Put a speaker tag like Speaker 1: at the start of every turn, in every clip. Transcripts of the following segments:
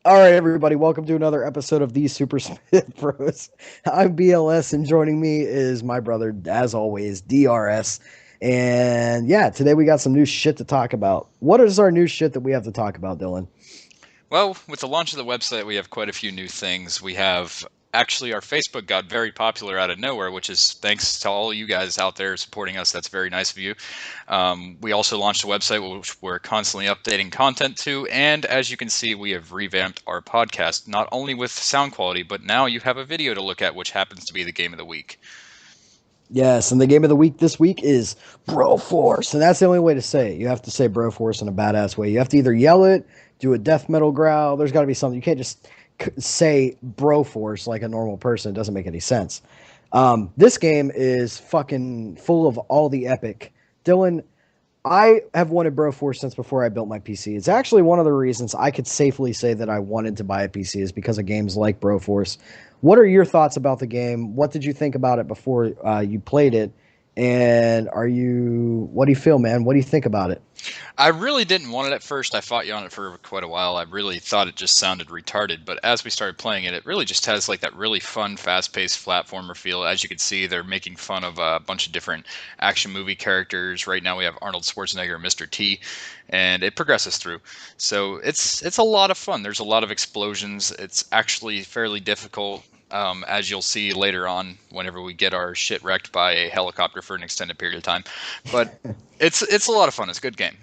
Speaker 1: All right, everybody, welcome to another episode of the Super Smith Bros. I'm BLS, and joining me is my brother, as always, DRS. And yeah, today we got some new shit to talk about. What is our new shit that we have to talk about, Dylan?
Speaker 2: Well, with the launch of the website, we have quite a few new things. We have actually our Facebook got very popular out of nowhere, which is thanks to all you guys out there supporting us. That's very nice of you. We also launched a website which we're constantly updating content to, and as you can see, we have revamped our podcast not only with sound quality, but now you have a video to look at, which happens to be the game of the week.
Speaker 1: Yes, and the game of the week this week is Broforce, and that's the only way to say it. You have to say Broforce in a badass way. You have to either yell it, do a death metal growl. There's got to be something. You can't just say Broforce like a normal person. It doesn't make any sense. This game is fucking full of all the epic. Dylan, I have wanted Broforce since before I built my PC. It's actually one of the reasons I could safely say that I wanted to buy a PC is because of games like Broforce. What are your thoughts about the game? What did you think about it before you played it? And what do you feel, man? What do you think about it?
Speaker 2: I really didn't want it at first. I fought you on it for quite a while. I really thought it just sounded retarded, but as we started playing it, it really just has like that really fun, fast-paced platformer feel. As you can see, they're making fun of a bunch of different action movie characters. Right now we have Arnold Schwarzenegger, Mr. T, and it progresses through. So it's a lot of fun. There's a lot of explosions. It's actually fairly difficult. As you'll see later on, whenever we get our shit wrecked by a helicopter for an extended period of time, but it's a lot of fun. It's a good game.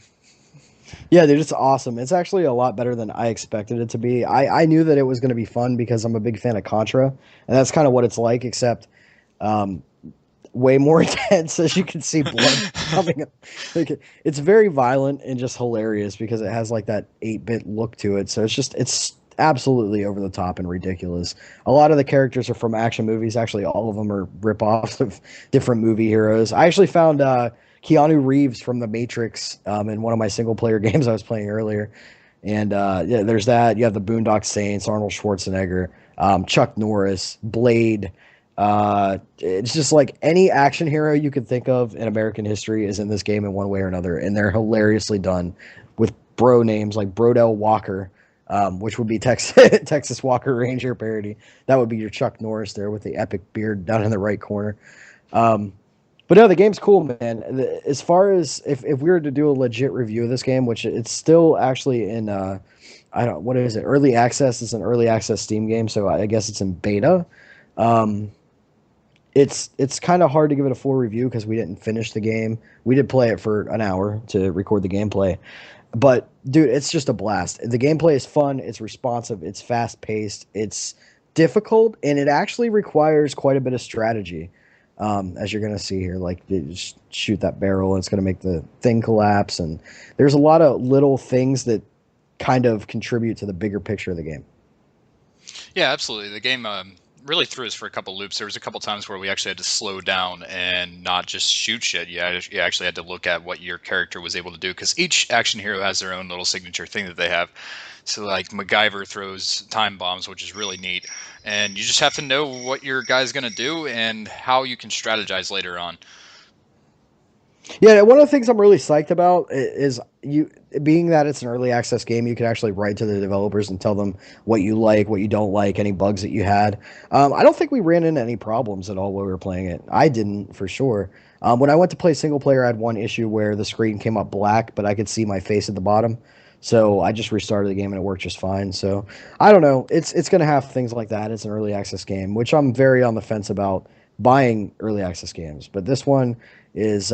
Speaker 1: Yeah, dude, it's awesome. It's actually a lot better than I expected it to be. I knew that it was going to be fun because I'm a big fan of Contra, and that's kind of what it's like, except um, way more intense. As you can see, blood coming up. Like, it's very violent and just hilarious because it has like that 8-bit look to it. So it's absolutely over the top and ridiculous. A lot of the characters are from action movies. Actually, all of them are rip-offs of different movie heroes. I actually found Keanu Reeves from The Matrix in one of my single-player games I was playing earlier. And yeah, there's that. You have the Boondock Saints, Arnold Schwarzenegger, Chuck Norris, Blade. It's just like any action hero you could think of in American history is in this game in one way or another, and they're hilariously done with bro names like Brodell Walker, which would be Texas Walker Ranger parody. That would be your Chuck Norris there with the epic beard down in the right corner. Um, but no, the game's cool, man. As far as if we were to do a legit review of this game, which it's still actually in, I don't, what is it? Early access. It's an early access Steam game, so I guess it's in beta. Um, it's kind of hard to give it a full review because we didn't finish the game. We did play it for an hour to record the gameplay, but dude, it's just a blast. The gameplay is fun. It's responsive. It's fast paced. It's difficult, and it actually requires quite a bit of strategy. As you're gonna see here, like you just shoot that barrel, and it's gonna make the thing collapse. And there's a lot of little things that kind of contribute to the bigger picture of the game.
Speaker 2: Yeah, absolutely. The game really threw us for a couple loops. There was a couple times where we actually had to slow down and not just shoot shit. You actually had to look at what your character was able to do because each action hero has their own little signature thing that they have. So like MacGyver throws time bombs, which is really neat, and you just have to know what your guy's gonna do and how you can strategize later on.
Speaker 1: Yeah, one of the things I'm really psyched about is you being that it's an early access game. You can actually write to the developers and tell them what you like, what you don't like, any bugs that you had. I don't think we ran into any problems at all while we were playing it. I didn't for sure. When I went to play single player, I had one issue where the screen came up black, but I could see my face at the bottom. So I just restarted the game and it worked just fine. So I don't know. It's going to have things like that. It's an early access game, which I'm very on the fence about buying early access games. But this one is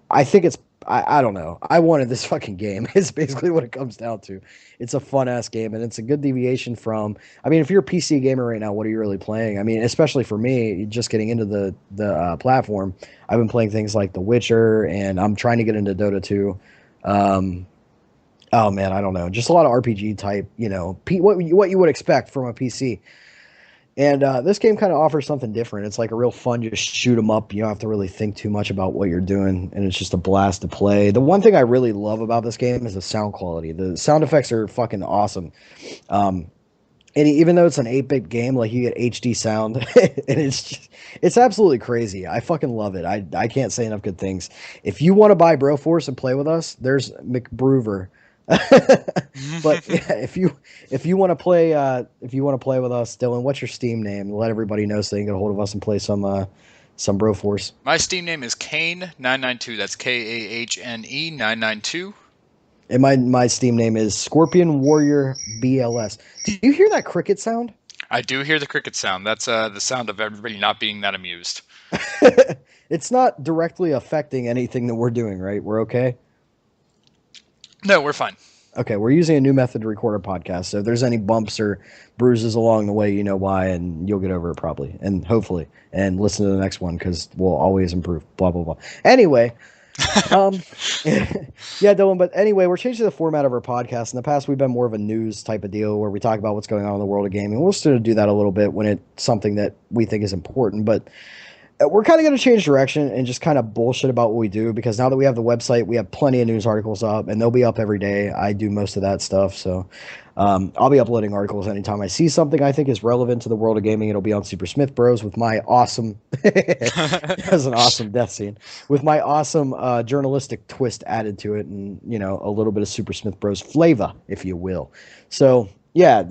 Speaker 1: I think it's I don't know. I wanted this fucking game. It's basically what it comes down to. It's a fun ass game, and it's a good deviation from. I mean, if you're a PC gamer right now, what are you really playing? I mean, especially for me, just getting into the platform. I've been playing things like The Witcher, and I'm trying to get into Dota 2. Oh man, I don't know. Just a lot of RPG type, what you would expect from a PC. And this game kind of offers something different. It's like a real fun, just shoot 'em up. You don't have to really think too much about what you're doing, and it's just a blast to play. The one thing I really love about this game is the sound quality. The sound effects are fucking awesome. Um, and even though it's an 8-bit game, like you get HD sound, and it's absolutely crazy. I fucking love it. I can't say enough good things. If you want to buy Broforce and play with us, there's McBrover. But yeah, if you want to play with us, Dylan, what's your Steam name? Let everybody know so they can get a hold of us and play some Broforce.
Speaker 2: My Steam name is Kane992. That's Kahne 992.
Speaker 1: And my Steam name is Scorpion Warrior BLS. Do you hear that cricket sound?
Speaker 2: I do hear the cricket sound. That's the sound of everybody not being that amused.
Speaker 1: It's not directly affecting anything that we're doing, right? We're okay?
Speaker 2: No, we're fine.
Speaker 1: Okay, we're using a new method to record our podcast. So if there's any bumps or bruises along the way, you know why, and you'll get over it probably, and hopefully, and listen to the next one because we'll always improve. Blah blah blah. Anyway, yeah, Dylan. But anyway, we're changing the format of our podcast. In the past, we've been more of a news type of deal where we talk about what's going on in the world of gaming. We'll still do that a little bit when it's something that we think is important, but we're kind of going to change direction and just kind of bullshit about what we do because now that we have the website, we have plenty of news articles up and they'll be up every day. I do most of that stuff. So I'll be uploading articles anytime I see something I think is relevant to the world of gaming. It'll be on Super Smith Bros with my awesome, that's an awesome death scene, with my awesome journalistic twist added to it and, you know, a little bit of Super Smith Bros flavor, if you will. So yeah,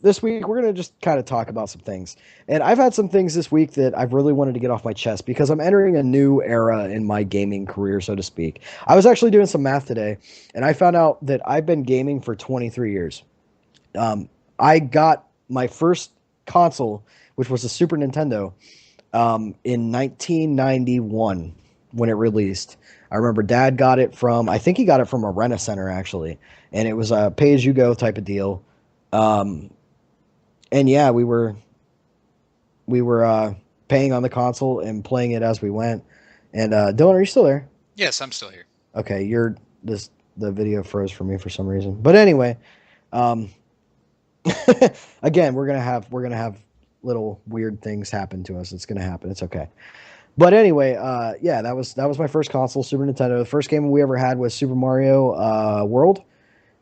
Speaker 1: this week we're going to just kind of talk about some things. And I've had some things this week that I've really wanted to get off my chest because I'm entering a new era in my gaming career, so to speak. I was actually doing some math today, and I found out that I've been gaming for 23 years. I got my first console, which was a Super Nintendo, in 1991 when it released. I remember Dad got it from, I think he got it from a Rent-A-Center, actually. And it was a pay-as-you-go type of deal. And yeah, we were paying on the console and playing it as we went. And Dylan, are you still there?
Speaker 2: Yes, I'm still here.
Speaker 1: Okay, the video froze for me for some reason. But anyway, again, we're gonna have little weird things happen to us. It's gonna happen. It's okay. But anyway, yeah, that was my first console, Super Nintendo. The first game we ever had was Super Mario World.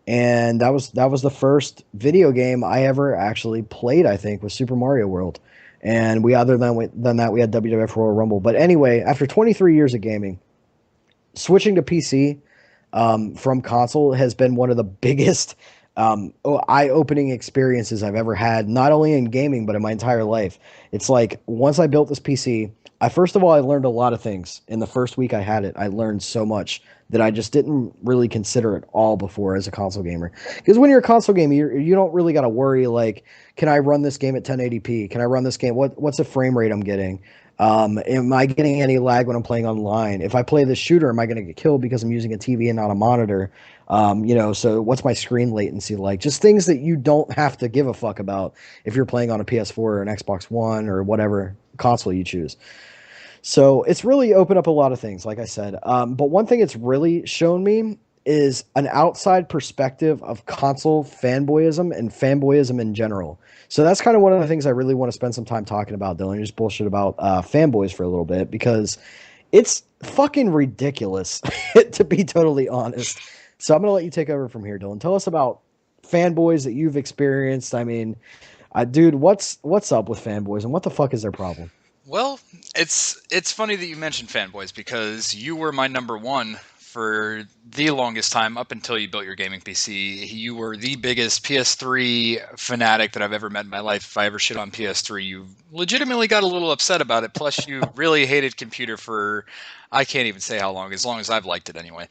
Speaker 1: And that was the first video game I ever actually played, I think, was Super Mario World. And we other than that we had WWF Royal Rumble. But anyway, after 23 years of gaming, switching to PC from console has been one of the biggest eye-opening experiences I've ever had, not only in gaming but in my entire life. It's like once I built this PC, first of all I learned a lot of things. In the first week I had it, I learned so much that I just didn't really consider at all before as a console gamer. Because when you're a console gamer, you don't really got to worry like, can I run this game at 1080p? Can I run this game? What's the frame rate I'm getting? Am I getting any lag when I'm playing online? If I play this shooter, am I going to get killed because I'm using a TV and not a monitor? So what's my screen latency like? Just things that you don't have to give a fuck about if you're playing on a PS4 or an Xbox One or whatever console you choose. So it's really opened up a lot of things, like I said. But one thing it's really shown me is an outside perspective of console fanboyism and fanboyism in general. So that's kind of one of the things I really want to spend some time talking about, Dylan. Just bullshit about fanboys for a little bit because it's fucking ridiculous, to be totally honest. So I'm going to let you take over from here, Dylan. Tell us about fanboys that you've experienced. I mean, dude, what's up with fanboys and what the fuck is their problem?
Speaker 2: Well, it's funny that you mentioned fanboys because you were my number one for the longest time up until you built your gaming PC. You were the biggest PS3 fanatic that I've ever met in my life. If I ever shit on PS3, you legitimately got a little upset about it. Plus, you really hated computer for, I can't even say how long as I've liked it anyway.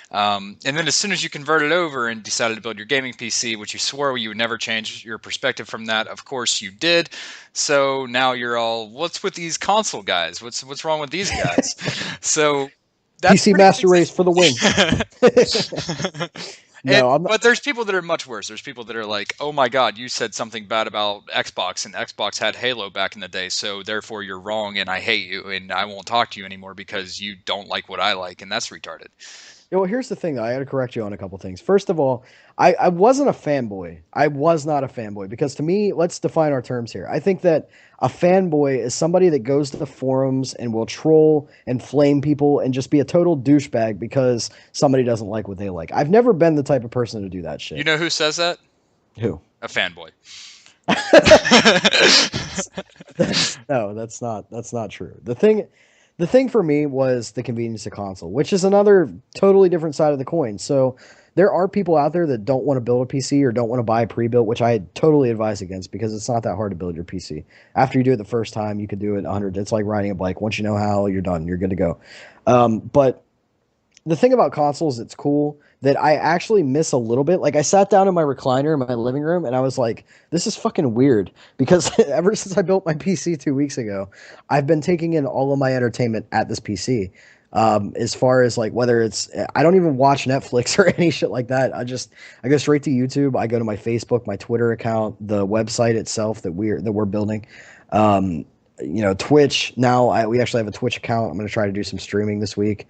Speaker 2: And then as soon as you converted over and decided to build your gaming PC, which you swore you would never change your perspective from that, of course you did. So now you're all, what's with these console guys? What's wrong with these guys? So that's
Speaker 1: PC Master Race for the win.
Speaker 2: But there's people that are much worse. There's people that are like, oh my God, you said something bad about Xbox, and Xbox had Halo back in the day, so therefore you're wrong, and I hate you, and I won't talk to you anymore because you don't like what I like, and that's retarded.
Speaker 1: Yeah, well, here's the thing, though. I got to correct you on a couple things. First of all, I wasn't a fanboy. I was not a fanboy because to me, let's define our terms here. I think that a fanboy is somebody that goes to the forums and will troll and flame people and just be a total douchebag because somebody doesn't like what they like. I've never been the type of person to do that shit.
Speaker 2: You know who says that?
Speaker 1: Who?
Speaker 2: A fanboy.
Speaker 1: No, that's not true. The thing the thing for me was the convenience of console, which is another totally different side of the coin. So there are people out there that don't want to build a PC or don't want to buy a pre-built, which I totally advise against because it's not that hard to build your PC. After you do it the first time, you can do it 100. It's like riding a bike. Once you know how, you're done. You're good to go. But the thing about consoles that's cool that I actually miss a little bit. Like I sat down in my recliner in my living room and I was like, this is fucking weird because ever since I built my PC 2 weeks ago, I've been taking in all of my entertainment at this PC. As far as like whether it's I don't even watch Netflix or any shit like that. I go straight to YouTube. I go to my Facebook, my Twitter account, the website itself that we're building. Um, Twitch. Now we actually have a Twitch account. I'm gonna try to do some streaming this week.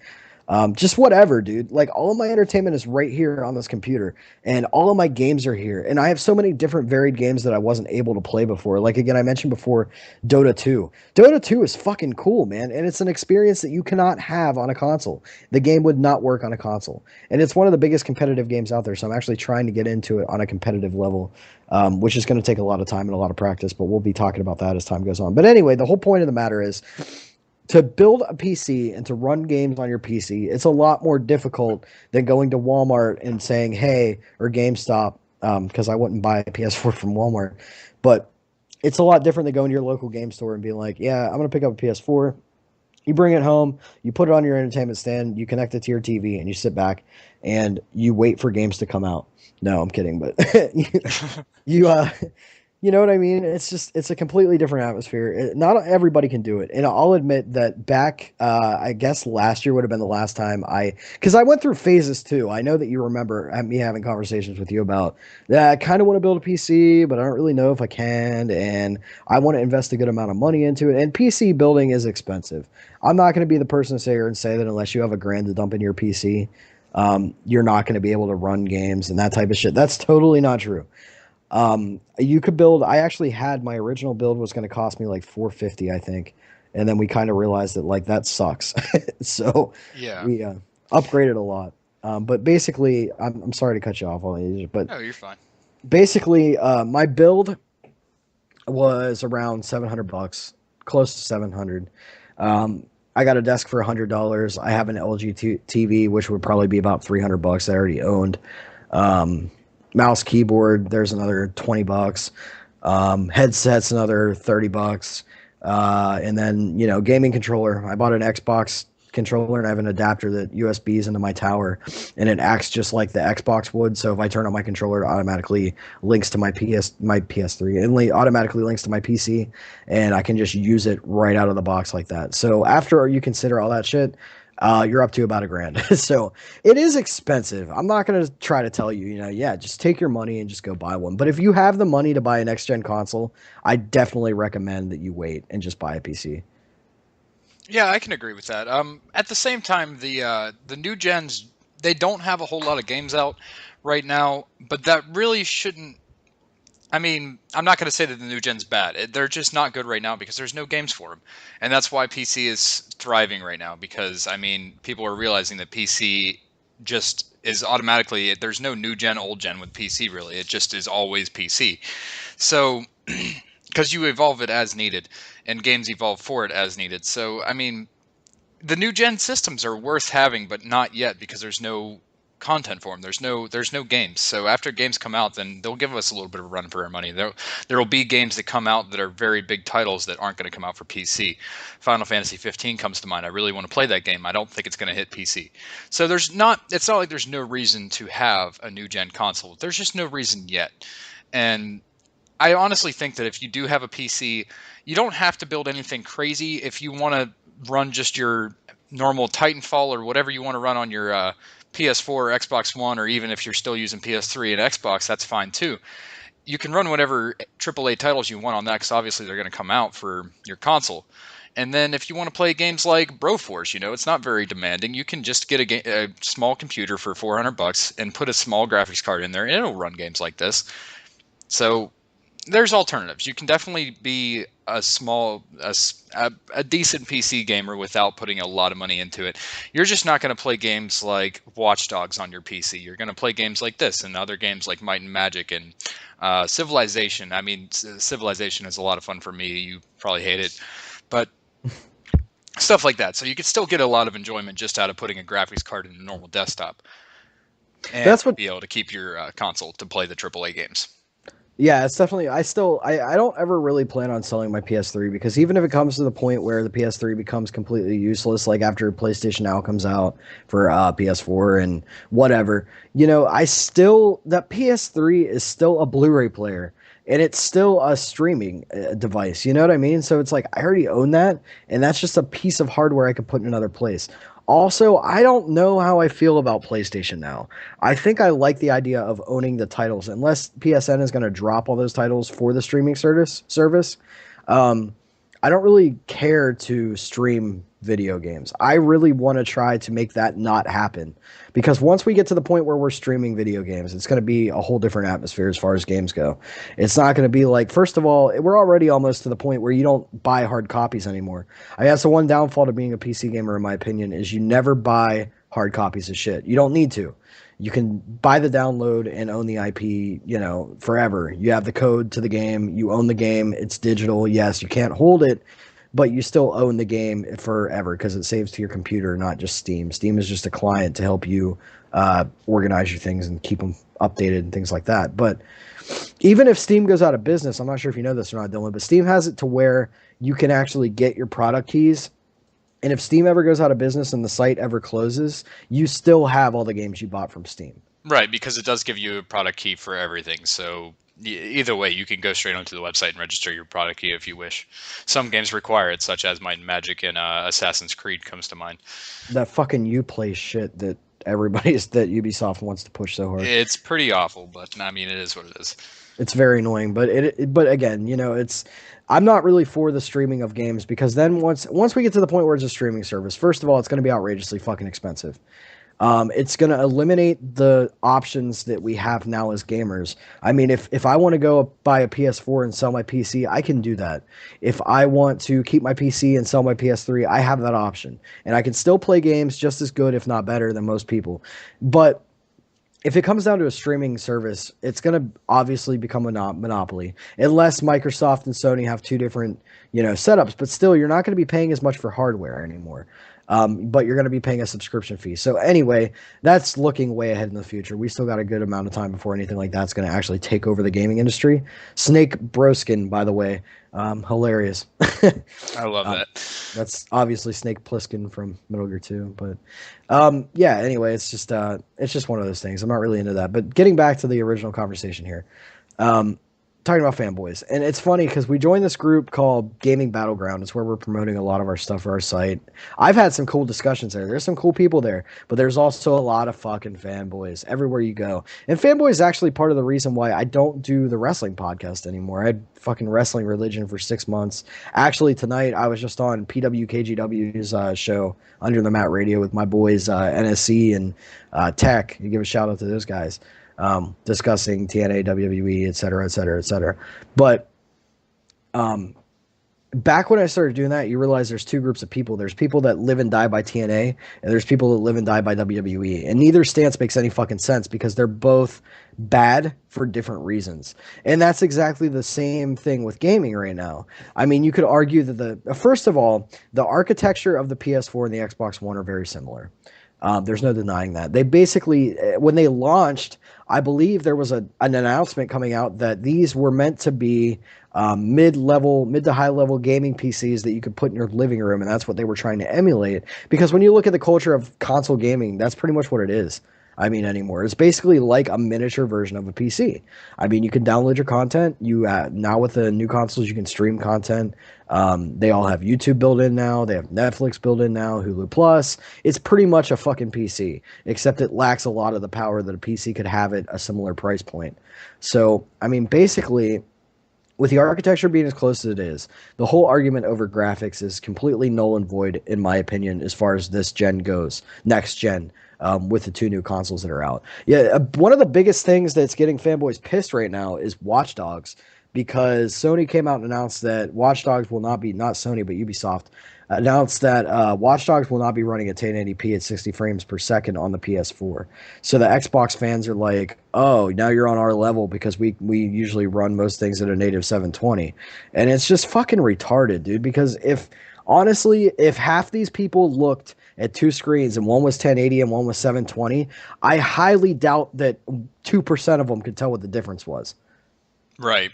Speaker 1: Just whatever, dude. Like all of my entertainment is right here on this computer, and all of my games are here. And I have so many different varied games that I wasn't able to play before. Like again, I mentioned before, Dota 2. Dota 2 is fucking cool, man, and it's an experience that you cannot have on a console. The game would not work on a console, and it's one of the biggest competitive games out there. So I'm actually trying to get into it on a competitive level, which is going to take a lot of time and a lot of practice. But we'll be talking about that as time goes on. But anyway, the whole point of the matter is to build a PC and to run games on your PC, it's a lot more difficult than going to Walmart and saying, "Hey," or GameStop, because I wouldn't buy a PS4 from Walmart. But it's a lot different than going to your local game store and being like, "Yeah, I'm gonna pick up a PS4." You bring it home, you put it on your entertainment stand, you connect it to your TV, and you sit back and you wait for games to come out. No, I'm kidding, but you you know what I mean? It's a completely different atmosphere. Not everybody can do it, and I'll admit that back, I guess last year would have been the last time because I went through phases too. I know that you remember me having conversations with you about that. I kind of want to build a PC, but I don't really know if I can, and I want to invest a good amount of money into it. And PC building is expensive. I'm not going to be the person to sit here and say that unless you have a grand to dump in your PC, you're not going to be able to run games and that type of shit. That's totally not true. You could build. I actually had my original build was going to cost me like 450, I think, and then we kind of realized that like that sucks. So
Speaker 2: Yeah.
Speaker 1: we upgraded a lot. But basically, I'm sorry to cut you off, but
Speaker 2: No, you're fine.
Speaker 1: basically, my build was around 700 bucks, close to 700. I got a desk for $100. I have an LG TV, which would probably be about 300 bucks. I already owned. Um, Mouse keyboard, there's another 20 bucks. Headsets, another 30 bucks. And then, gaming controller. I bought an Xbox controller and I have an adapter that USBs into my tower and it acts just like the Xbox would. So if I turn on my controller, it automatically links to my PS3 and automatically links to my PC and I can just use it right out of the box like that. So after you consider all that shit, you're up to about $1,000. So it is expensive. I'm not going to try to tell you, yeah, just take your money and just go buy one. But if you have the money to buy a next gen console, I definitely recommend that you wait and just buy a PC.
Speaker 2: Yeah, I can agree with that. At the same time, the new gens, they don't have a whole lot of games out right now, but that really shouldn't. I mean, I'm not going to say that the new gen's bad. They're just not good right now because there's no games for them, and that's why PC is thriving right now. Because I mean, people are realizing that PC just is automatically. There's no new gen, old gen with PC really. It just is always PC. So, because you evolve it as needed, and games evolve for it as needed. So, I mean, the new gen systems are worth having, but not yet because there's no content for them. There's no games. So after games come out, then they'll give us a little bit of a run for our money. There'll be games that come out that are very big titles that aren't going to come out for PC. Final Fantasy 15 comes to mind. I really want to play that game. I don't think it's going to hit PC. So it's not like there's no reason to have a new gen console. There's just no reason yet. And I honestly think that if you do have a PC, you don't have to build anything crazy. If you want to run just your normal Titanfall or whatever you want to run on your PS4 or Xbox One, or even if you're still using PS3 and Xbox, that's fine too. You can run whatever AAA titles you want on that because obviously they're going to come out for your console. And then if you want to play games like Broforce, it's not very demanding. You can just get a small computer for 400 bucks and put a small graphics card in there, and it'll run games like this. So there's alternatives. You can definitely be a decent PC gamer without putting a lot of money into it. You're just not going to play games like Watch Dogs on your PC. You're going to play games like this and other games like Might and Magic and Civilization. I mean, Civilization is a lot of fun for me. You probably hate it, but stuff like that. So you could still get a lot of enjoyment just out of putting a graphics card in a normal desktop, and
Speaker 1: That's what.
Speaker 2: be able to keep your console to play the AAA games.
Speaker 1: Yeah, it's definitely. I don't ever really plan on selling my PS3 because even if it comes to the point where the PS3 becomes completely useless, like after PlayStation Now comes out for PS4 and whatever, I still that PS3 is still a Blu-ray player and it's still a streaming device. You know what I mean? So it's like I already own that, and that's just a piece of hardware I could put in another place. Also, I don't know how I feel about PlayStation Now. I think I like the idea of owning the titles, unless PSN is going to drop all those titles for the streaming service. Um, I don't really care to stream video games. I really want to try to make that not happen because once we get to the point where we're streaming video games, it's going to be a whole different atmosphere as far as games go. It's not going to be like, first of all, we're already almost to the point where you don't buy hard copies anymore. I guess the one downfall to being a PC gamer, in my opinion, is you never buy hard copies of shit. You don't need to. You can buy the download and own the IP, forever. You have the code to the game. You own the game. It's digital. Yes, you can't hold it, but you still own the game forever because it saves to your computer, not just Steam. Steam is just a client to help you organize your things and keep them updated and things like that. But even if Steam goes out of business, I'm not sure if you know this or not, Dylan, but Steam has it to where you can actually get your product keys. And if Steam ever goes out of business and the site ever closes, you still have all the games you bought from Steam.
Speaker 2: Right, because it does give you a product key for everything. So either way, you can go straight onto the website and register your product key if you wish. Some games require it, such as Might and Magic and Assassin's Creed comes to mind.
Speaker 1: That fucking Uplay shit that that Ubisoft wants to push so hard.
Speaker 2: It's pretty awful, but I mean, it is what it is.
Speaker 1: It's very annoying, but but again, it's I'm not really for the streaming of games because then once we get to the point where it's a streaming service, first of all, it's going to be outrageously fucking expensive. It's going to eliminate the options that we have now as gamers. I mean, if I want to go buy a PS4 and sell my PC, I can do that. If I want to keep my PC and sell my PS3, I have that option. And I can still play games just as good, if not better, than most people. But if it comes down to a streaming service, it's going to obviously become a monopoly, unless Microsoft and Sony have two different, setups. But still, you're not going to be paying as much for hardware anymore. But you're going to be paying a subscription fee. So anyway, that's looking way ahead in the future. We still got a good amount of time before anything like that's going to actually take over the gaming industry. Snake Broskin, by the way, hilarious.
Speaker 2: I love that.
Speaker 1: That's obviously Snake Plissken from Metal Gear 2. But yeah, anyway, it's just one of those things. I'm not really into that. But getting back to the original conversation here. Talking about fanboys, and it's funny because we joined this group called Gaming Battleground. It's where we're promoting a lot of our stuff for our site. I've had some cool discussions there. There's some cool people there, but there's also a lot of fucking fanboys everywhere you go. And fanboy is actually part of the reason why I don't do the wrestling podcast anymore. I had fucking wrestling religion for 6 months. Actually, tonight I was just on PWKGW's show Under the Mat Radio with my boys NSC and Tech. You give a shout out to those guys. Discussing TNA, WWE, et cetera, et cetera, et cetera. But back when I started doing that, you realize there's two groups of people. There's people that live and die by TNA, and there's people that live and die by WWE. And neither stance makes any fucking sense because they're both bad for different reasons. And that's exactly the same thing with gaming right now. I mean, you could argue that first of all, the architecture of the PS4 and the Xbox One are very similar. There's no denying that. They basically, when they launched, I believe there was an announcement coming out that these were meant to be mid to high level gaming PCs that you could put in your living room, and that's what they were trying to emulate. Because when you look at the culture of console gaming, that's pretty much what it is. I mean, anymore. It's basically like a miniature version of a PC. I mean, you can download your content. You now with the new consoles, you can stream content. They all have YouTube built in now. They have Netflix built in now, Hulu Plus. It's pretty much a fucking PC, except it lacks a lot of the power that a PC could have at a similar price point. So, I mean, basically, with the architecture being as close as it is, the whole argument over graphics is completely null and void, in my opinion, as far as this gen goes, next gen. With the two new consoles that are out. Yeah, one of the biggest things that's getting fanboys pissed right now is Watch Dogs, because Sony came out and announced that Watch Dogs will not be, not Sony, but Ubisoft, announced that Watch Dogs will not be running at 1080p at 60 frames per second on the PS4. So the Xbox fans are like, oh, now you're on our level because we usually run most things at a native 720. And it's just fucking retarded, dude, because if Honestly, if half these people looked at two screens and one was 1080 and one was 720, I highly doubt that 2% of them could tell what the difference was.
Speaker 2: Right.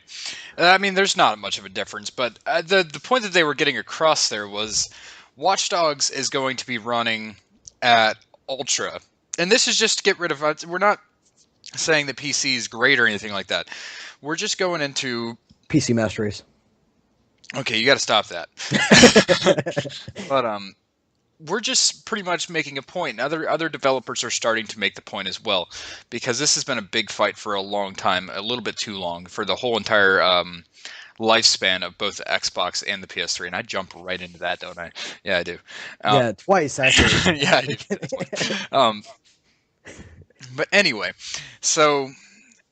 Speaker 2: I mean, there's not much of a difference, but the point that they were getting across there was Watch Dogs is going to be running at ultra, and this is just to get rid of. We're not saying that PC is great or anything like that. We're just going into.
Speaker 1: PC Masteries.
Speaker 2: Okay, you got to stop that. But we're just pretty much making a point. Other developers are starting to make the point as well, because this has been a big fight for a long time, a little bit too long, for the whole entire lifespan of both the Xbox and the PS3. And I jump right into that, don't I? Yeah, I do.
Speaker 1: Yeah, twice actually.
Speaker 2: Yeah, I do. But anyway, so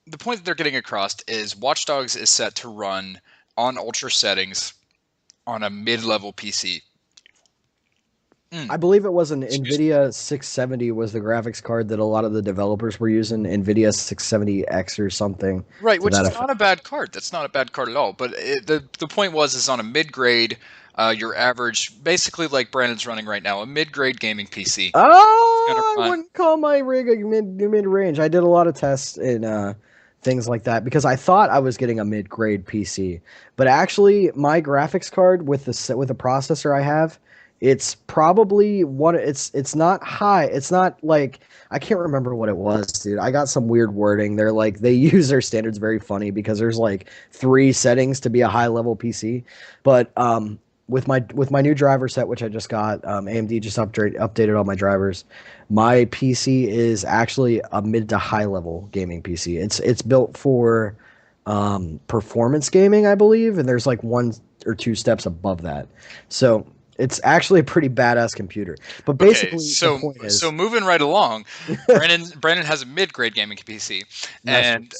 Speaker 2: the point that they're getting across is Watch Dogs is set to run on ultra settings on a mid-level PC.
Speaker 1: I believe it was an NVIDIA 670 was the graphics card that a lot of the developers were using, NVIDIA 670X or something.
Speaker 2: Right, which is not a bad card. That's not a bad card at all. But the point is on a mid-grade, your average, basically like Brandon's running right now, a mid-grade gaming PC.
Speaker 1: Oh, I wouldn't call my rig a mid-range. I did a lot of tests and things like that because I thought I was getting a mid-grade PC, but actually my graphics card with the processor I have, it's probably one. It's not high. It's not like I can't remember what it was, dude. I got some weird wording. They're like they use their standards very funny because there's like 3 settings to be a high level PC. But with my new driver set, which I just got, AMD just updated all my drivers. My PC is actually a mid to high level gaming PC. It's built for performance gaming, I believe, and there's like 1 or 2 steps above that. So it's actually a pretty badass computer. But basically,
Speaker 2: okay,
Speaker 1: the point is,
Speaker 2: so moving right along, Brandon has a mid-grade gaming PC, and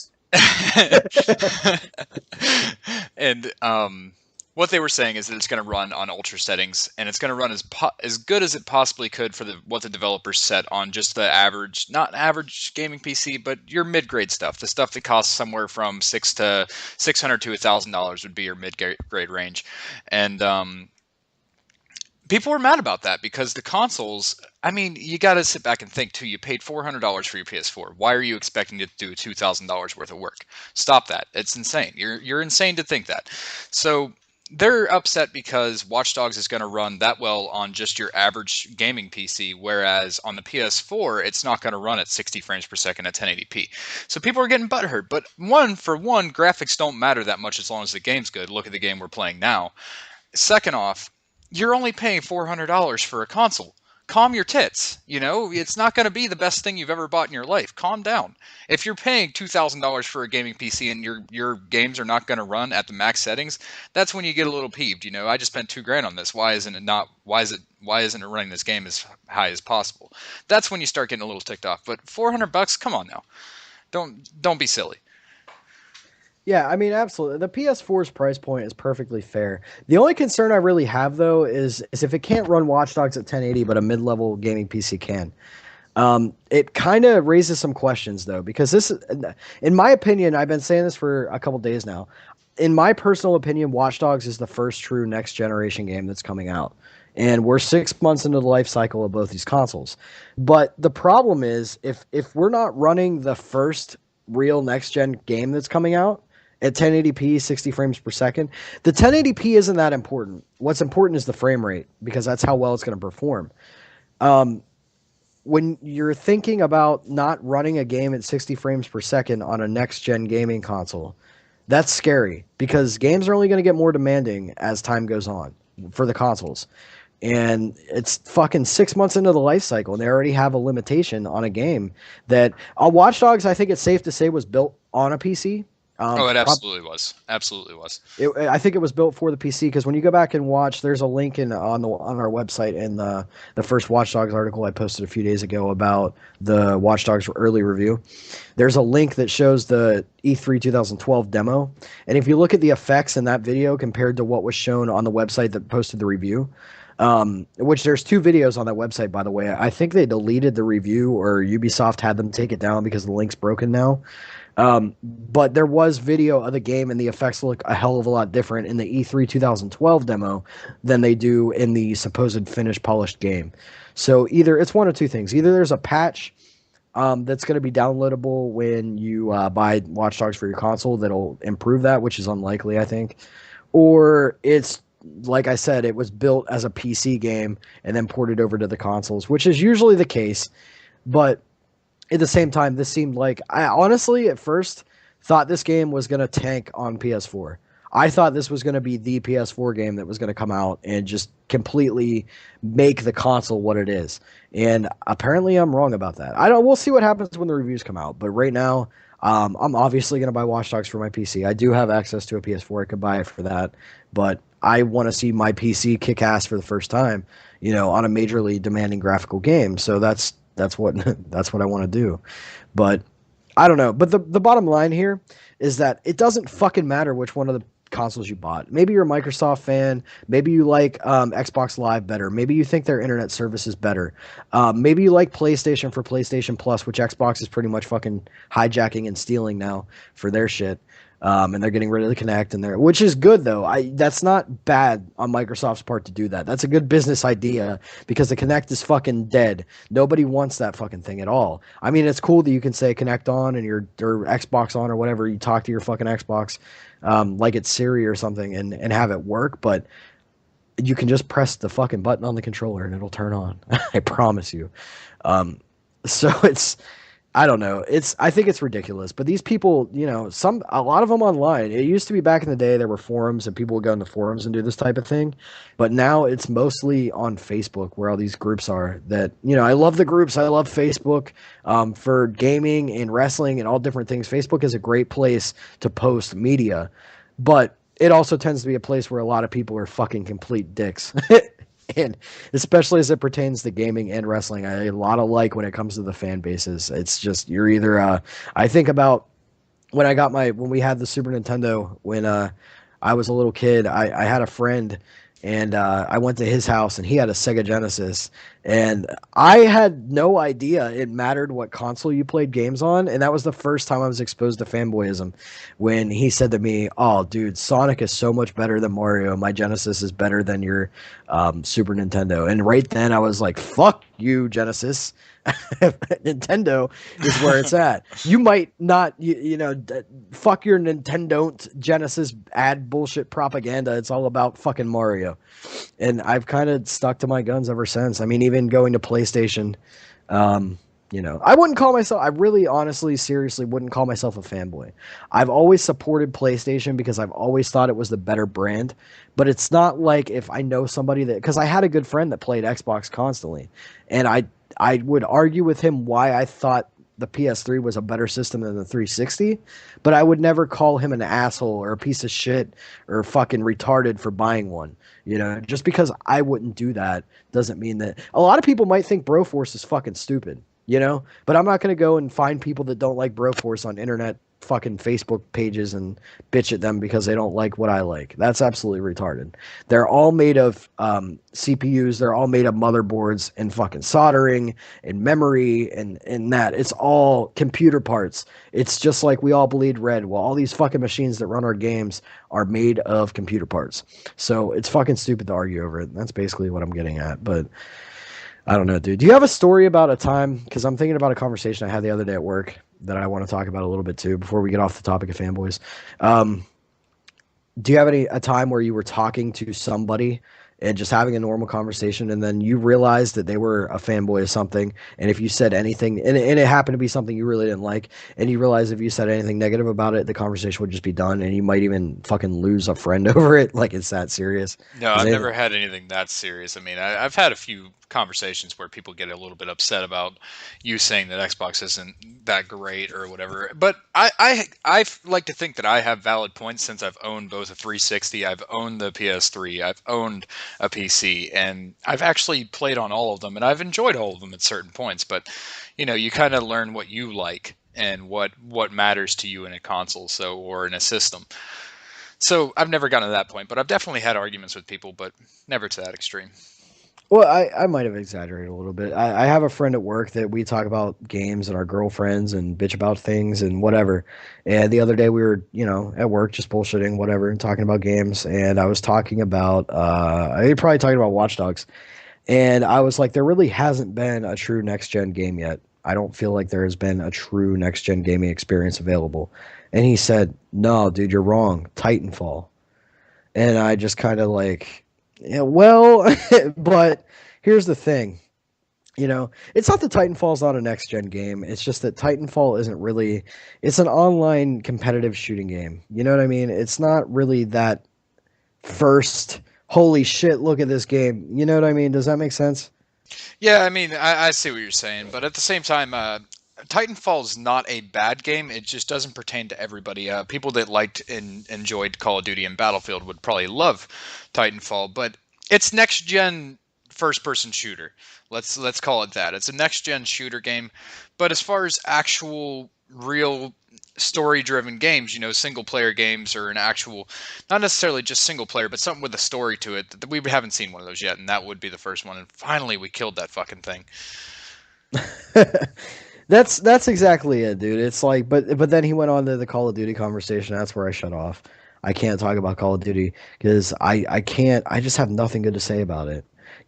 Speaker 2: and what they were saying is that it's going to run on ultra settings, and it's going to run as good as it possibly could for what the developers set on just the average, not average gaming PC, but your mid-grade stuff, the stuff that costs somewhere from $600 to $1,000 would be your mid-grade range, and people were mad about that because the consoles, I mean, you got to sit back and think too. You paid $400 for your PS4. Why are you expecting it to do $2,000 worth of work? Stop that. It's insane. You're insane to think that. So they're upset because Watch Dogs is going to run that well on just your average gaming PC, whereas on the PS4, it's not going to run at 60 frames per second at 1080p. So people are getting butthurt. But for one, graphics don't matter that much as long as the game's good. Look at the game we're playing now. Second off, you're only paying $400 for a console. Calm your tits. You know, it's not going to be the best thing you've ever bought in your life. Calm down. If you're paying $2,000 for a gaming PC and your games are not going to run at the max settings, that's when you get a little peeved. You know, I just spent $2,000 on this. Why isn't it running this game as high as possible? That's when you start getting a little ticked off. But $400, come on now. Don't be silly.
Speaker 1: Yeah, I mean, absolutely. The PS4's price point is perfectly fair. The only concern I really have, though, is if it can't run Watch Dogs at 1080, but a mid-level gaming PC can. It kind of raises some questions, though, because this, in my opinion, I've been saying this for a couple days now. In my personal opinion, Watch Dogs is the first true next-generation game that's coming out. And we're 6 months into the life cycle of both these consoles. But the problem is, if we're not running the first real next-gen game that's coming out, at 1080p, 60 frames per second. The 1080p isn't that important. What's important is the frame rate because that's how well it's going to perform. When you're thinking about not running a game at 60 frames per second on a next-gen gaming console, that's scary because games are only going to get more demanding as time goes on for the consoles. And it's fucking 6 months into the life cycle, and they already have a limitation on a game that Watch Dogs, I think it's safe to say, was built on a PC.
Speaker 2: It absolutely was. Absolutely was.
Speaker 1: I think it was built for the PC because when you go back and watch, there's a link on our website in the first Watch Dogs article I posted a few days ago about the Watch Dogs early review. There's a link that shows the E3 2012 demo, and if you look at the effects in that video compared to what was shown on the website that posted the review, which there's 2 videos on that website, by the way. I think they deleted the review or Ubisoft had them take it down because the link's broken now. But there was video of the game, and the effects look a hell of a lot different in the E3 2012 demo than they do in the supposed finished polished game. So either it's one of two things: either there's a patch that's going to be downloadable when you buy Watch Dogs for your console that'll improve that, which is unlikely, I think, or it's like I said, it was built as a PC game and then ported over to the consoles, which is usually the case. But at the same time, this seemed like I honestly at first thought this game was going to tank on PS4. I thought this was going to be the PS4 game that was going to come out and just completely make the console what it is. And apparently, I'm wrong about that. I don't. We'll see what happens when the reviews come out. But right now, I'm obviously going to buy Watch Dogs for my PC. I do have access to a PS4. I could buy it for that. But I want to see my PC kick ass for the first time, on a majorly demanding graphical game. So that's what that's what I want to do. But I don't know. But the bottom line here is that it doesn't fucking matter which one of the consoles you bought. Maybe you're a Microsoft fan. Maybe you like Xbox Live better. Maybe you think their internet service is better. Maybe you like PlayStation for PlayStation Plus, which Xbox is pretty much fucking hijacking and stealing now for their shit. And they're getting rid of the Kinect, which is good though. That's not bad on Microsoft's part to do that. That's a good business idea because the Kinect is fucking dead. Nobody wants that fucking thing at all. I mean, it's cool that you can say Kinect on and your or Xbox on or whatever. You talk to your fucking Xbox, like it's Siri or something, and have it work. But you can just press the fucking button on the controller and it'll turn on. I promise you. So it's I don't know. I think it's ridiculous. But these people, a lot of them online. It used to be back in the day there were forums and people would go into forums and do this type of thing. But now it's mostly on Facebook where all these groups are that, I love the groups. I love Facebook for gaming and wrestling and all different things. Facebook is a great place to post media, but it also tends to be a place where a lot of people are fucking complete dicks. And especially as it pertains to gaming and wrestling, I a lot of like when it comes to the fan bases. It's just you're either I think about when we had the Super Nintendo when I was a little kid. I had a friend and I went to his house and he had a Sega Genesis and I had no idea it mattered what console you played games on, and that was the first time I was exposed to fanboyism when he said to me, "Oh dude, Sonic is so much better than Mario. My Genesis is better than your Super Nintendo." And right then I was like, "Fuck you, Genesis." Nintendo is where it's at. You might not, fuck your Nintendo Genesis ad bullshit propaganda. It's all about fucking Mario. And I've kind of stuck to my guns ever since. I mean, even going to PlayStation, I wouldn't call myself, I really honestly, seriously wouldn't call myself a fanboy. I've always supported PlayStation because I've always thought it was the better brand. But it's not like if I know somebody because I had a good friend that played Xbox constantly. And I would argue with him why I thought the PS3 was a better system than the 360, but I would never call him an asshole or a piece of shit or fucking retarded for buying one. Just because I wouldn't do that doesn't mean that a lot of people might think Broforce is fucking stupid, but I'm not going to go and find people that don't like Broforce on internet fucking Facebook pages and bitch at them because they don't like what I like. That's absolutely retarded. They're all made of CPUs. They're all made of motherboards and fucking soldering and memory and that. It's all computer parts. It's just like we all bleed red. Well, all these fucking machines that run our games are made of computer parts. So it's fucking stupid to argue over it. That's basically what I'm getting at. But I don't know, dude. Do you have a story about a time? Because I'm thinking about a conversation I had the other day at work that I want to talk about a little bit too before we get off the topic of fanboys. Do you have a time where you were talking to somebody and just having a normal conversation and then you realized that they were a fanboy of something, and if you said anything and it happened to be something you really didn't like, and you realized if you said anything negative about it, the conversation would just be done and you might even fucking lose a friend over it? Like, it's that serious?
Speaker 2: No, I've never had anything that serious. I mean, I've had a few conversations where people get a little bit upset about you saying that Xbox isn't that great or whatever. But I like to think that I have valid points since I've owned both a 360, I've owned the PS3, I've owned a PC, and I've actually played on all of them, and I've enjoyed all of them at certain points. But you kind of learn what you like and what matters to you in a console, or in a system. So I've never gotten to that point, but I've definitely had arguments with people, but never to that extreme.
Speaker 1: Well, I might have exaggerated a little bit. I have a friend at work that we talk about games and our girlfriends and bitch about things and whatever. And the other day we were, at work just bullshitting, whatever, and talking about games. And I was talking about, I probably talking about Watch Dogs. And I was like, there really hasn't been a true next gen game yet. I don't feel like there has been a true next gen gaming experience available. And he said, no, dude, you're wrong. Titanfall. And I just kind of like, yeah, well, but here's the thing. It's not that Titanfall's not a next gen game. It's just that Titanfall isn't really, it's an online competitive shooting game. You know what I mean? It's not really that first, holy shit, look at this game. You know what I mean? Does that make sense?
Speaker 2: Yeah, I mean, I see what you're saying, but at the same time, Titanfall is not a bad game. It just doesn't pertain to everybody. People that liked and enjoyed Call of Duty and Battlefield would probably love Titanfall, but it's next gen first person shooter. Let's call it that. It's a next gen shooter game, but as far as actual real story driven games, single player games or an actual, not necessarily just single player, but something with a story to it, that we haven't seen one of those yet, and that would be the first one. And finally we killed that fucking thing.
Speaker 1: That's exactly it, dude. It's like, but then he went on to the Call of Duty conversation. That's where I shut off. I can't talk about Call of Duty because I can't. I just have nothing good to say about it.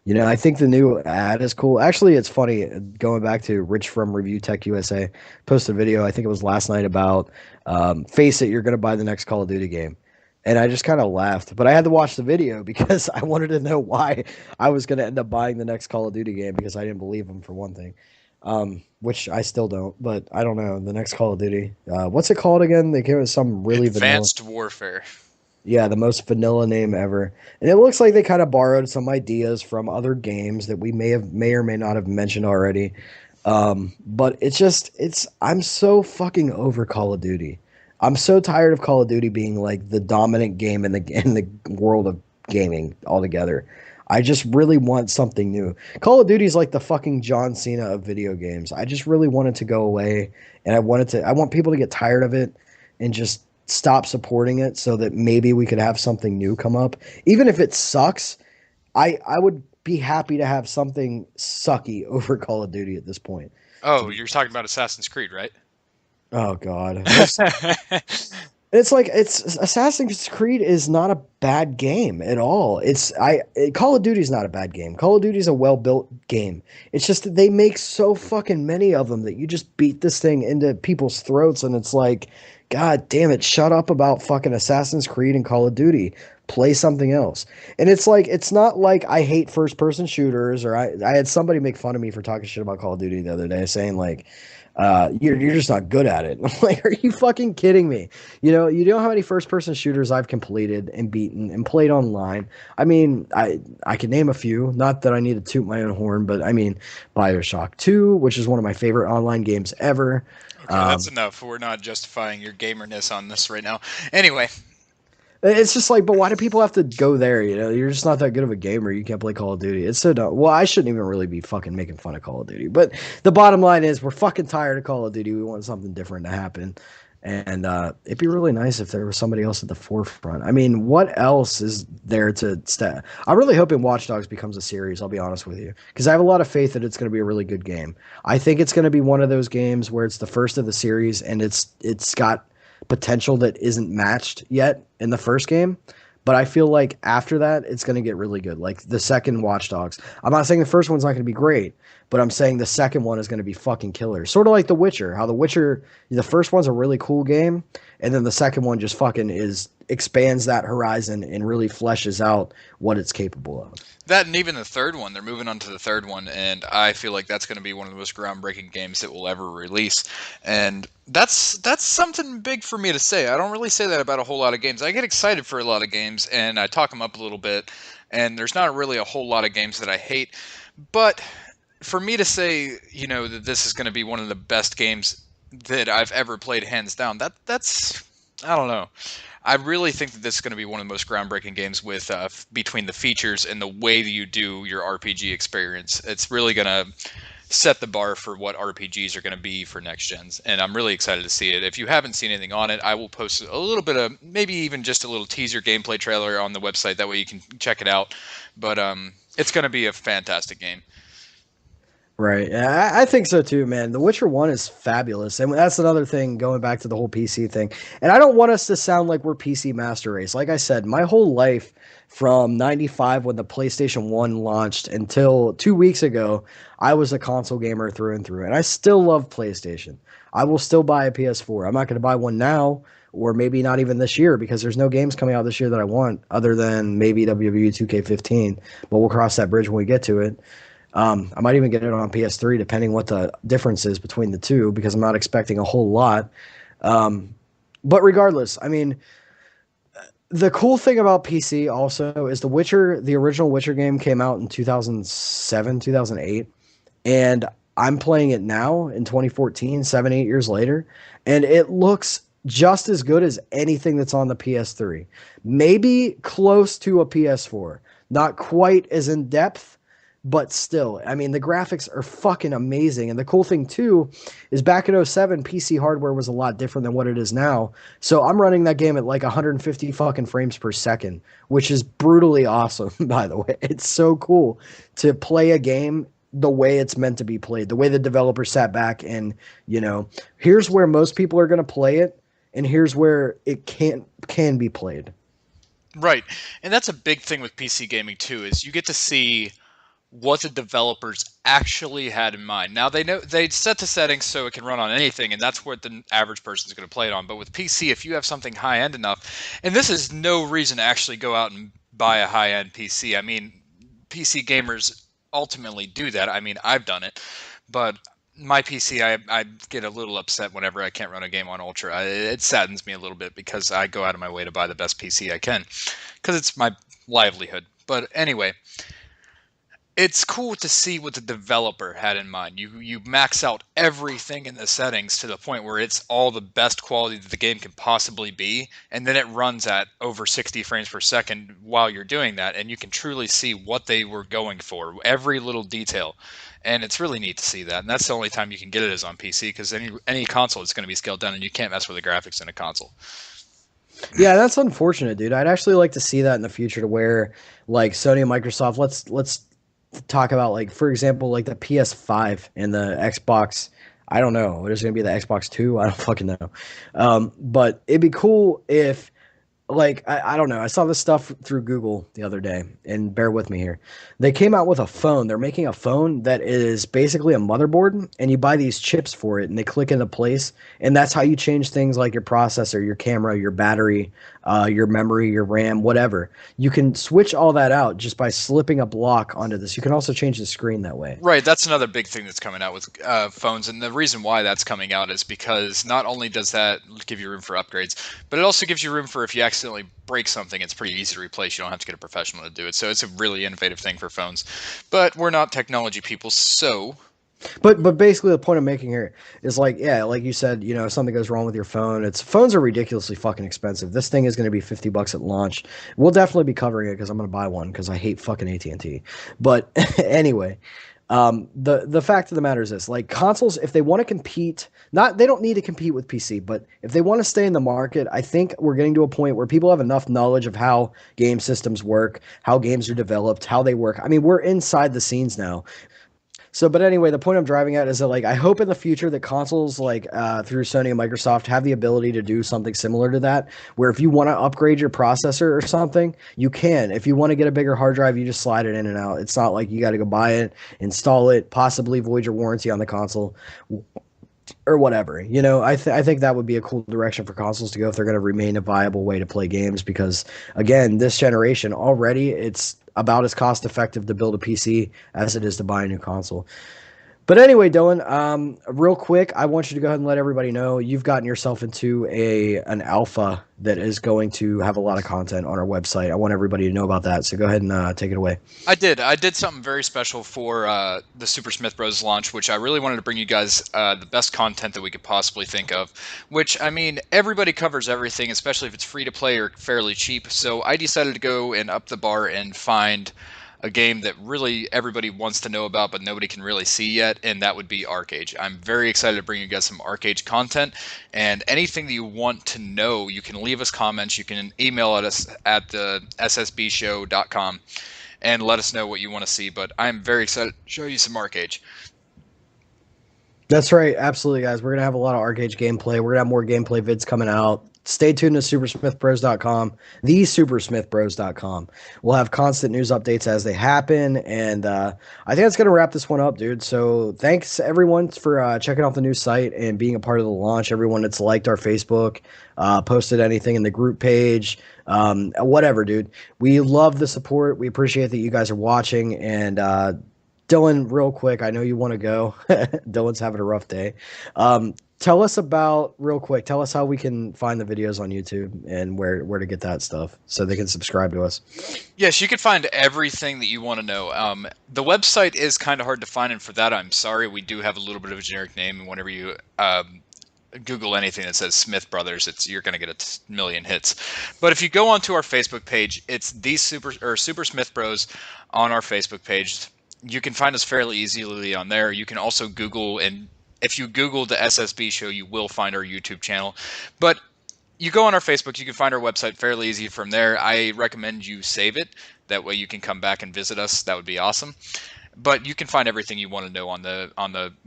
Speaker 1: I think the new ad is cool. Actually, it's funny going back to Rich from Review Tech USA posted a video. I think it was last night about face it, you're gonna buy the next Call of Duty game. And I just kind of laughed, but I had to watch the video because I wanted to know why I was going to end up buying the next Call of Duty game because I didn't believe him for one thing. Which I still don't, but I don't know. The next Call of Duty, what's it called again? They gave it some really vanilla.
Speaker 2: Advanced Warfare.
Speaker 1: Yeah, the most vanilla name ever, and it looks like they kind of borrowed some ideas from other games that we may or may not have mentioned already. But I'm so fucking over Call of Duty. I'm so tired of Call of Duty being like the dominant game in the world of gaming altogether. I just really want something new. Call of Duty is like the fucking John Cena of video games. I just really want it to go away, and I want people to get tired of it and just stop supporting it so that maybe we could have something new come up. Even if it sucks, I would be happy to have something sucky over Call of Duty at this point.
Speaker 2: Oh, you're talking about Assassin's Creed, right?
Speaker 1: Oh God, it's like it's Assassin's Creed is not a bad game at all. Call of Duty is not a bad game. Call of Duty is a well built game. It's just that they make so fucking many of them that you just beat this thing into people's throats, and it's like, God damn it, shut up about fucking Assassin's Creed and Call of Duty. Play something else. And it's like, it's not like I hate first person shooters, or I had somebody make fun of me for talking shit about Call of Duty the other day, saying like, you're just not good at it. I'm like, are you fucking kidding me? You know how many first person shooters I've completed and beaten and played online. I mean, I can name a few. Not that I need to toot my own horn, but I mean, Bioshock 2, which is one of my favorite online games ever.
Speaker 2: Okay, that's enough. We're not justifying your gamerness on this right now. Anyway,
Speaker 1: It's just like, but why do people have to go there? You're just not that good of a gamer. You can't play Call of Duty. It's so dumb. Well, I shouldn't even really be fucking making fun of Call of Duty. But the bottom line is, we're fucking tired of Call of Duty. We want something different to happen. And it'd be really nice if there was somebody else at the forefront. I mean, what else is there to stay? I'm really hoping Watch Dogs becomes a series, I'll be honest with you. Because I have a lot of faith that it's going to be a really good game. I think it's going to be one of those games where it's the first of the series and it's got potential that isn't matched yet in the first game. But I feel like after that, it's going to get really good. Like the second Watch Dogs. I'm not saying the first one's not going to be great, but I'm saying the second one is going to be fucking killer. Sort of like The Witcher. How The Witcher, the first one's a really cool game, and then the second one just fucking expands that horizon and really fleshes out what it's capable of.
Speaker 2: that and even the third one, they're moving on to the third one, and I feel like that's going to be one of the most groundbreaking games that will ever release. And that's something big for me to say. I don't really say that about a whole lot of games. I get excited for a lot of games, and I talk them up a little bit, and there's not really a whole lot of games that I hate. But for me to say, that this is going to be one of the best games that I've ever played, hands down, that's I don't know. I really think that this is going to be one of the most groundbreaking games with between the features and the way that you do your RPG experience. It's really going to set the bar for what RPGs are going to be for next gens, and I'm really excited to see it. If you haven't seen anything on it, I will post a little bit of, maybe even just a little teaser gameplay trailer on the website. That way you can check it out. But it's going to be a fantastic game.
Speaker 1: Right. Yeah, I think so too, man. The Witcher 1 is fabulous. And that's another thing going back to the whole PC thing. And I don't want us to sound like we're PC master race. Like I said, my whole life from 95 when the PlayStation 1 launched until 2 weeks ago, I was a console gamer through and through. And I still love PlayStation. I will still buy a PS4. I'm not going to buy one now or maybe not even this year because there's no games coming out this year that I want other than maybe WWE 2K15. But we'll cross that bridge when we get to it. I might even get it on PS3, depending what the difference is between the two, because I'm not expecting a whole lot. But regardless, I mean, the cool thing about PC also is the original Witcher game came out in 2007, 2008, and I'm playing it now in 2014, 8 years later, and it looks just as good as anything that's on the PS3. Maybe close to a PS4. Not quite as in depth, but still, I mean, the graphics are fucking amazing. And the cool thing, too, is back in '07, PC hardware was a lot different than what it is now. So I'm running that game at like 150 fucking frames per second, which is brutally awesome, by the way. It's so cool to play a game the way it's meant to be played, the way the developer sat back and, here's where most people are going to play it, and here's where it can be played.
Speaker 2: Right. And that's a big thing with PC gaming, too, is you get to see what the developers actually had in mind. Now they set the settings so it can run on anything, and that's what the average person is going to play it on. But with PC, if you have something high end enough, and this is no reason to actually go out and buy a high end PC. I mean, PC gamers ultimately do that. I mean, I've done it, but my PC, I get a little upset whenever I can't run a game on Ultra. It saddens me a little bit because I go out of my way to buy the best PC I can because it's my livelihood. But anyway, it's cool to see what the developer had in mind. You max out everything in the settings to the point where it's all the best quality that the game can possibly be, and then it runs at over 60 frames per second while you're doing that, and you can truly see what they were going for, every little detail. And it's really neat to see that. And that's the only time you can get it is on PC, because any console is going to be scaled down, and you can't mess with the graphics in a console.
Speaker 1: Yeah, that's unfortunate, dude. I'd actually like to see that in the future to where, like, Sony and Microsoft, let's talk about, like, for example, like the PS5 and the Xbox. I don't know what is going to be, the Xbox 2. I don't fucking know. But it'd be cool if, like, I don't know. I saw this stuff through Google the other day, and bear with me here. They came out with a phone. They're making a phone that is basically a motherboard, and you buy these chips for it, and they click into place, and that's how you change things like your processor, your camera, your battery, your memory, your RAM, whatever. You can switch all that out just by slipping a block onto this. You can also change the screen that way.
Speaker 2: Right, that's another big thing that's coming out with phones, and the reason why that's coming out is because not only does that give you room for upgrades, but it also gives you room for if you accidentally break something, it's pretty easy to replace. You don't have to get a professional to do it, so it's a really innovative thing for phones. But we're not technology people, so...
Speaker 1: But basically the point I'm making here is, like, yeah, like you said, if something goes wrong with your phone, phones are ridiculously fucking expensive. This thing is going to be $50 at launch. We'll definitely be covering it because I'm going to buy one because I hate fucking AT&T. But anyway, the fact of the matter is this: like, consoles, if they want to compete, they don't need to compete with PC, but if they want to stay in the market, I think we're getting to a point where people have enough knowledge of how game systems work, how games are developed, how they work. I mean, we're inside the scenes now. So, but anyway, the point I'm driving at is that, like, I hope in the future that consoles, like, through Sony and Microsoft, have the ability to do something similar to that, where if you want to upgrade your processor or something, you can. If you want to get a bigger hard drive, you just slide it in and out. It's not like you got to go buy it, install it, possibly void your warranty on the console, or whatever. I think that would be a cool direction for consoles to go if they're going to remain a viable way to play games, because, again, this generation already, it's about as cost effective to build a PC as it is to buy a new console. But anyway, Dylan, real quick, I want you to go ahead and let everybody know you've gotten yourself into an alpha that is going to have a lot of content on our website. I want everybody to know about that, so go ahead and take it away.
Speaker 2: I did something very special for the Super Smith Bros. Launch, which I really wanted to bring you guys the best content that we could possibly think of, which, I mean, everybody covers everything, especially if it's free to play or fairly cheap, so I decided to go and up the bar and find a game that really everybody wants to know about, but nobody can really see yet, and that would be ArcAge. I'm very excited to bring you guys some ArcAge content, and anything that you want to know, you can leave us comments. You can email at us at the ssbshow.com and let us know what you want to see. But I'm very excited to show you some ArcAge.
Speaker 1: That's right. Absolutely, guys. We're going to have a lot of ArcAge gameplay. We're going to have more gameplay vids coming out. Stay tuned to supersmithbros.com, thesupersmithbros.com. We'll have constant news updates as they happen. And I think that's going to wrap this one up, dude. So thanks, everyone, for checking out the new site and being a part of the launch. Everyone that's liked our Facebook, posted anything in the group page, whatever, dude. We love the support. We appreciate that you guys are watching. And Dylan, real quick, I know you want to go. Dylan's having a rough day. Tell us how we can find the videos on YouTube and where to get that stuff so they can subscribe to us.
Speaker 2: Yes, you can find everything that you want to know. The website is kind of hard to find, and for that, I'm sorry. We do have a little bit of a generic name, and whenever you Google anything that says Smith Brothers, you're going to get a million hits. But if you go onto our Facebook page, it's the Super Smith Bros on our Facebook page. You can find us fairly easily on there. You can also Google, and if you Google the SSB show, you will find our YouTube channel. But you go on our Facebook, you can find our website fairly easy from there. I recommend you save it. That way you can come back and visit us. That would be awesome. But you can find everything you want to know on the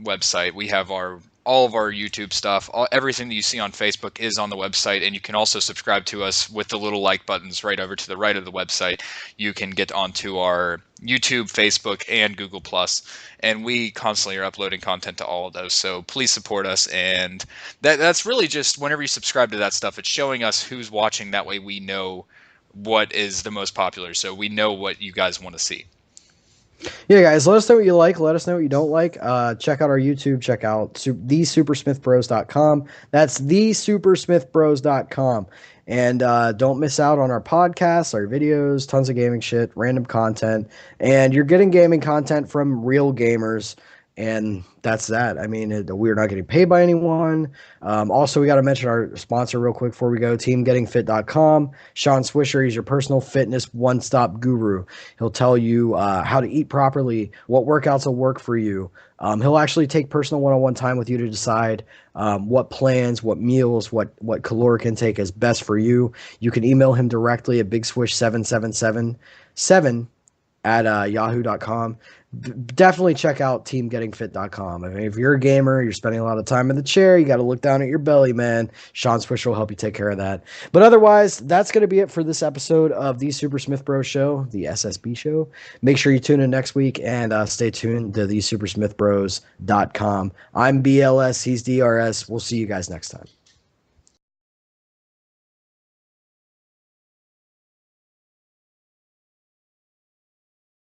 Speaker 2: website. We have all of our YouTube stuff. Everything that you see on Facebook is on the website, and you can also subscribe to us with the little like buttons right over to the right of the website. You can get onto our YouTube, Facebook, and Google+, and we constantly are uploading content to all of those. So please support us, and that's really just whenever you subscribe to that stuff, it's showing us who's watching. That way we know what is the most popular, so we know what you guys want to see.
Speaker 1: Yeah, guys, let us know what you like. Let us know what you don't like. Check out our YouTube. Check out thesupersmithbros.com. That's thesupersmithbros.com. And don't miss out on our podcasts, our videos, tons of gaming shit, random content. And you're getting gaming content from real gamers. And that's that. I mean, we're not getting paid by anyone. Also, we got to mention our sponsor real quick before we go, teamgettingfit.com. Sean Swisher, he's your personal fitness one-stop guru. He'll tell you how to eat properly, what workouts will work for you. He'll actually take personal one-on-one time with you to decide what plans, what meals, what caloric intake is best for you. You can email him directly at bigswish7777 at yahoo.com. Definitely check out teamgettingfit.com. I mean, if you're a gamer, you're spending a lot of time in the chair, you got to look down at your belly, man. Sean Swisher will help you take care of that. But otherwise, that's going to be it for this episode of the Super Smith Bros Show, the SSB Show. Make sure you tune in next week and stay tuned to thesupersmithbros.com. I'm BLS, he's DRS. We'll see you guys next time.